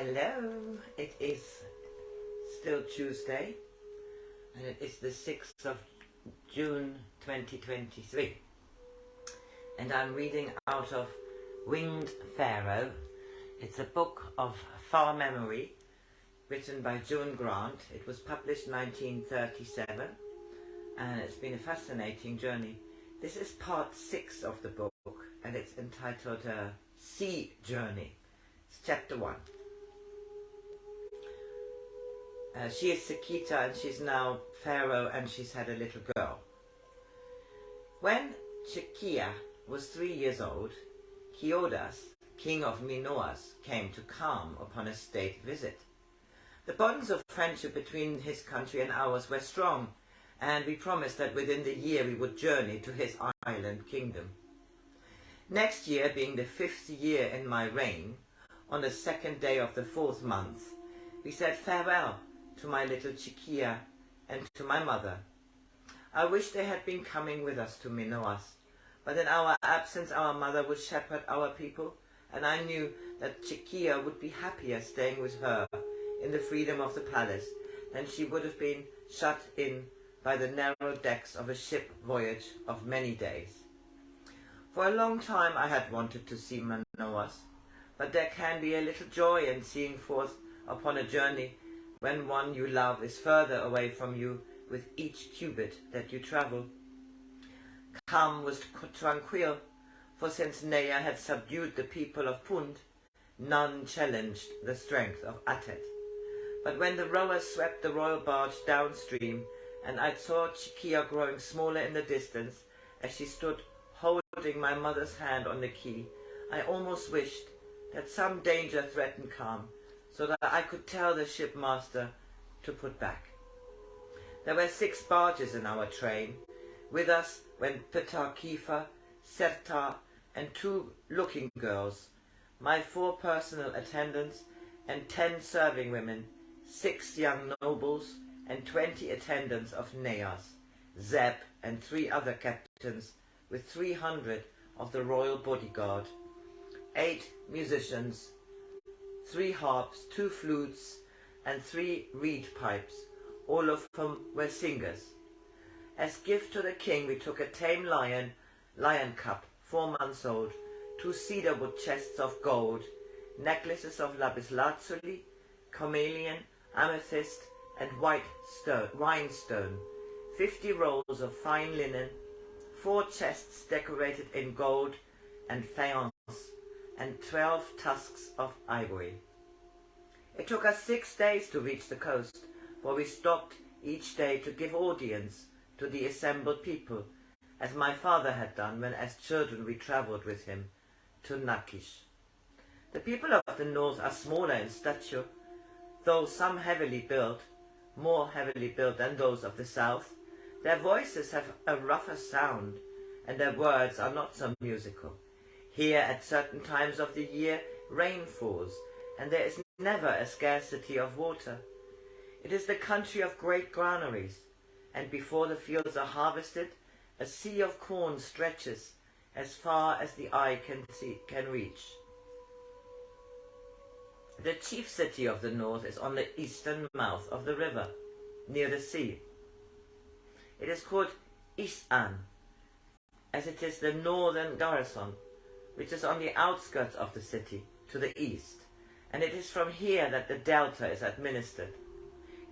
Hello, it is still Tuesday and it is the 6th of June 2023 and I'm reading out of Winged Pharaoh. It's a book of far memory written by Joan Grant. It was published 1937 and it's been a fascinating journey. This is part 6 of the book and it's entitled Sea Journey. It's chapter 1. She is Sakita and she's now Pharaoh and she's had a little girl. When Chikia was 3 years old, Kiodas, king of Minoas, came to Kham upon a state visit. The bonds of friendship between his country and ours were strong, and we promised that within the year we would journey to his island kingdom. Next year, being the 5th year in my reign, on the 2nd day of the 4th month, we said farewell to my little Chikia and to my mother. I wish they had been coming with us to Minoas, but in our absence our mother would shepherd our people, and I knew that Chikia would be happier staying with her in the freedom of the palace than she would have been shut in by the narrow decks of a ship voyage of many days. For a long time I had wanted to see Minoas, but there can be a little joy in seeing forth upon a journey when one you love is further away from you with each cubit that you travel. Kham was tranquil, for since Nea had subdued the people of Punt, none challenged the strength of Atet. But when the rowers swept the royal barge downstream, and I saw Chikia growing smaller in the distance as she stood holding my mother's hand on the quay, I almost wished that some danger threatened Kham, so that I could tell the shipmaster to put back. There were 6 barges in our train. With us went Petar Kifa, Serta, and 2 looking girls, my 4 personal attendants, and 10 serving women, 6 young nobles, and 20 attendants of Neas, Zeb, and 3 other captains, with 300 of the royal bodyguard, 8 musicians, 3 harps, 2 flutes, and 3 reed pipes, all of whom were singers. As gift to the king we took a tame lion cub, 4 months old, 2 cedar wood chests of gold, necklaces of lapis lazuli, carnelian, amethyst, and white rhinestone, 50 rolls of fine linen, 4 chests decorated in gold and faience, and 12 tusks of ivory. It took us 6 days to reach the coast, for we stopped each day to give audience to the assembled people, as my father had done when as children we travelled with him to Nakish. The people of the north are smaller in stature, though some more heavily built than those of the south. Their voices have a rougher sound, and their words are not so musical. Here, at certain times of the year, rain falls, and there is never a scarcity of water. It is the country of great granaries, and before the fields are harvested, a sea of corn stretches as far as the eye can reach. The chief city of the north is on the eastern mouth of the river, near the sea. It is called Isan, as it is the northern garrison, which is on the outskirts of the city, to the east, and it is from here that the delta is administered.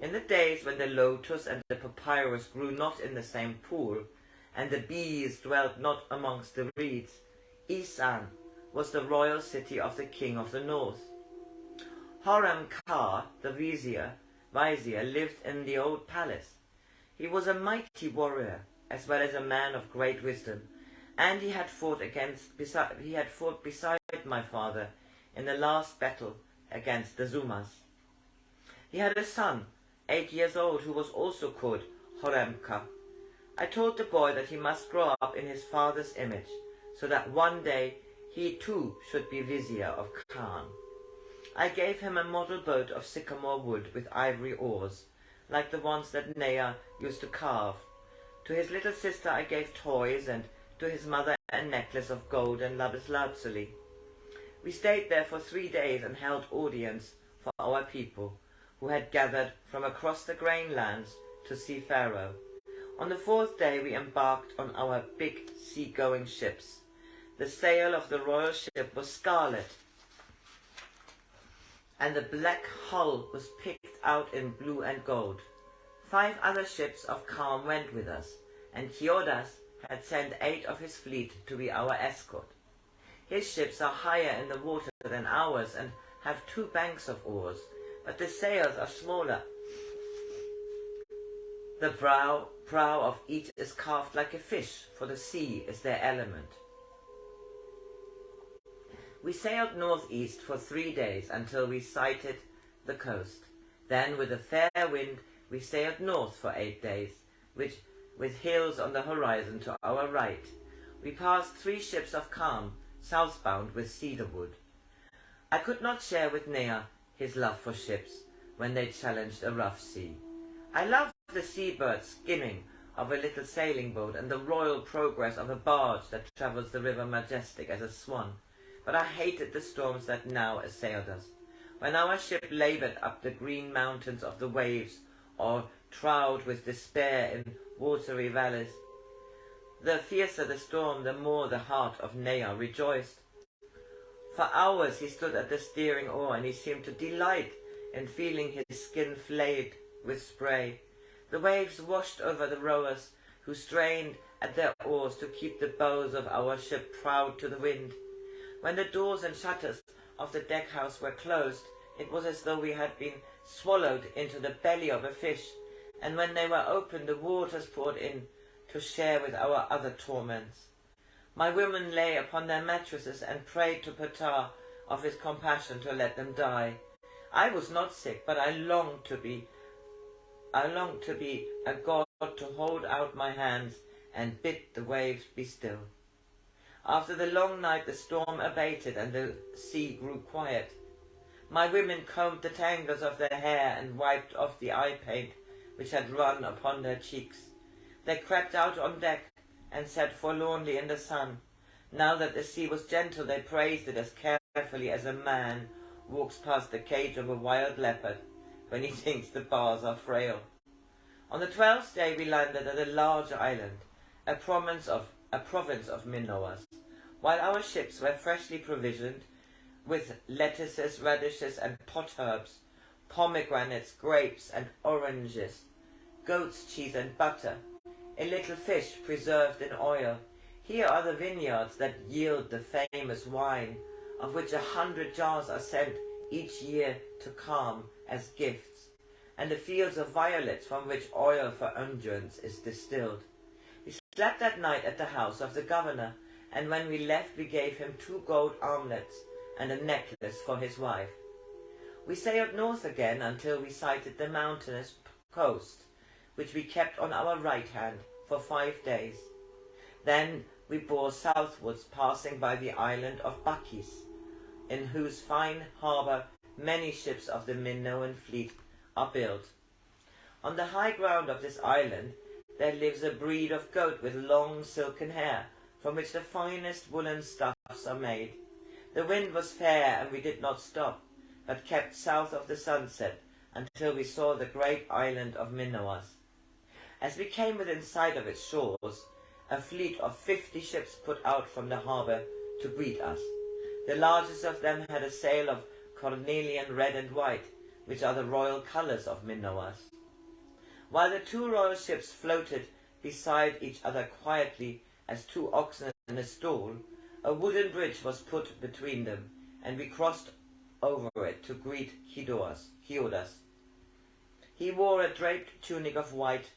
In the days when the lotus and the papyrus grew not in the same pool, and the bees dwelt not amongst the reeds, Isan was the royal city of the king of the north. Horam Ka, the vizier, lived in the old palace. He was a mighty warrior, as well as a man of great wisdom, and he had fought beside my father in the last battle against the Zumas. He had a son, 8 years old, who was also called Horemka. I told the boy that he must grow up in his father's image, so that one day he too should be vizier of Khan. I gave him a model boat of sycamore wood with ivory oars, like the ones that Nea used to carve. To his little sister I gave toys, and to his mother a necklace of gold and lapis lazuli. We stayed there for 3 days and held audience for our people, who had gathered from across the grain lands to see Pharaoh. On the fourth day we embarked on our big sea-going ships. The sail of the royal ship was scarlet, and the black hull was picked out in blue and gold. 5 other ships of calm went with us, and Kyodas had sent 8 of his fleet to be our escort. His ships are higher in the water than ours and have 2 banks of oars, but the sails are smaller. The prow of each is carved like a fish, for the sea is their element. We sailed northeast for 3 days until we sighted the coast. Then, with a fair wind, we sailed north for 8 days, with hills on the horizon to our right. We passed 3 ships of calm, southbound with cedar wood. I could not share with Nea his love for ships when they challenged a rough sea. I loved the seabird skimming of a little sailing boat and the royal progress of a barge that travels the river majestic as a swan, but I hated the storms that now assailed us. When our ship laboured up the green mountains of the waves, or trowed with despair in watery valleys, the fiercer the storm, the more the heart of Nea rejoiced. For hours he stood at the steering oar, and he seemed to delight in feeling his skin flayed with spray. The waves washed over the rowers, who strained at their oars to keep the bows of our ship proud to the wind. When the doors and shutters of the deckhouse were closed, it was as though we had been swallowed into the belly of a fish, and when they were opened, the waters poured in to share with our other torments. My women lay upon their mattresses and prayed to Ptah of his compassion to let them die. I was not sick, but I longed to be a god to hold out my hands and bid the waves be still. After the long night the storm abated and the sea grew quiet. My women combed the tangles of their hair and wiped off the eye paint which had run upon their cheeks. They crept out on deck and sat forlornly in the sun. Now that the sea was gentle, they praised it as carefully as a man walks past the cage of a wild leopard when he thinks the bars are frail. On the 12th day we landed at a large island, a province of Minoas. While our ships were freshly provisioned with lettuces, radishes, and potherbs, pomegranates, grapes, and oranges, goat's cheese and butter, a little fish preserved in oil. Here are the vineyards that yield the famous wine, of which 100 jars are sent each year to Calm as gifts, and the fields of violets from which oil for unguents is distilled. We slept that night at the house of the governor, and when we left we gave him 2 gold armlets and a necklace for his wife. We sailed north again until we sighted the mountainous coast, which we kept on our right hand for 5 days. Then we bore southwards, passing by the island of Bakis, in whose fine harbour many ships of the Minoan fleet are built. On the high ground of this island there lives a breed of goat with long silken hair, from which the finest woolen stuffs are made. The wind was fair, and we did not stop, but kept south of the sunset until we saw the great island of Minoas. As we came within sight of its shores, a fleet of 50 ships put out from the harbour to greet us. The largest of them had a sail of cornelian red and white, which are the royal colours of Minoas. While the 2 royal ships floated beside each other quietly as 2 oxen in a stall, a wooden bridge was put between them, and we crossed over it to greet Kyodas. He wore a draped tunic of white,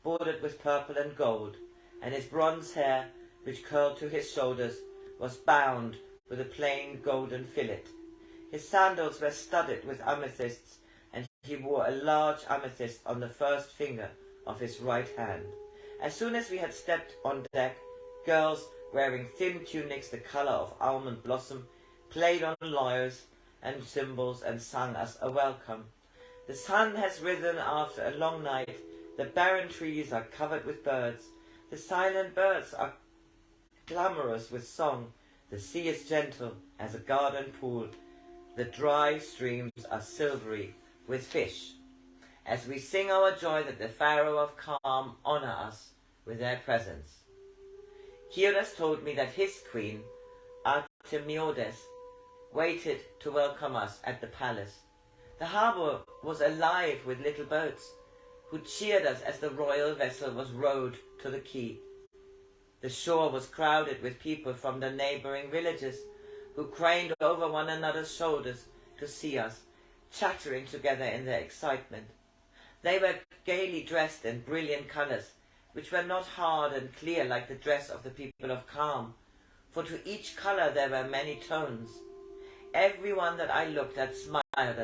bordered with purple and gold, and his bronze hair, which curled to his shoulders, was bound with a plain golden fillet. His sandals were studded with amethysts, and he wore a large amethyst on the first finger of his right hand. As soon as we had stepped on deck, girls wearing thin tunics the colour of almond blossom played on lyres and cymbals and sang us a welcome. The sun has risen after a long night. The barren trees are covered with birds. The silent birds are clamorous with song. The sea is gentle as a garden pool. the dry streams are silvery with fish, as we sing our joy that the Pharaoh of Calm honor us with their presence. Hiodas told me that his queen, Artemiodes, waited to welcome us at the palace. The harbour was alive with little boats, who cheered us as the royal vessel was rowed to the quay. The shore was crowded with people from the neighbouring villages, who craned over one another's shoulders to see us, chattering together in their excitement. They were gaily dressed in brilliant colours, which were not hard and clear like the dress of the people of Calm, for to each colour there were many tones. Everyone that I looked at smiled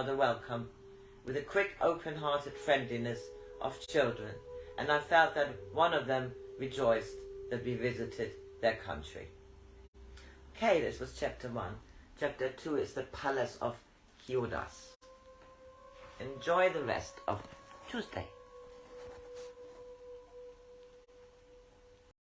a welcome, with a quick, open-hearted friendliness of children, and I felt that one of them rejoiced that we visited their country. Okay, this was chapter 1. Chapter 2 is the Palace of Hiodas. Enjoy the rest of Tuesday.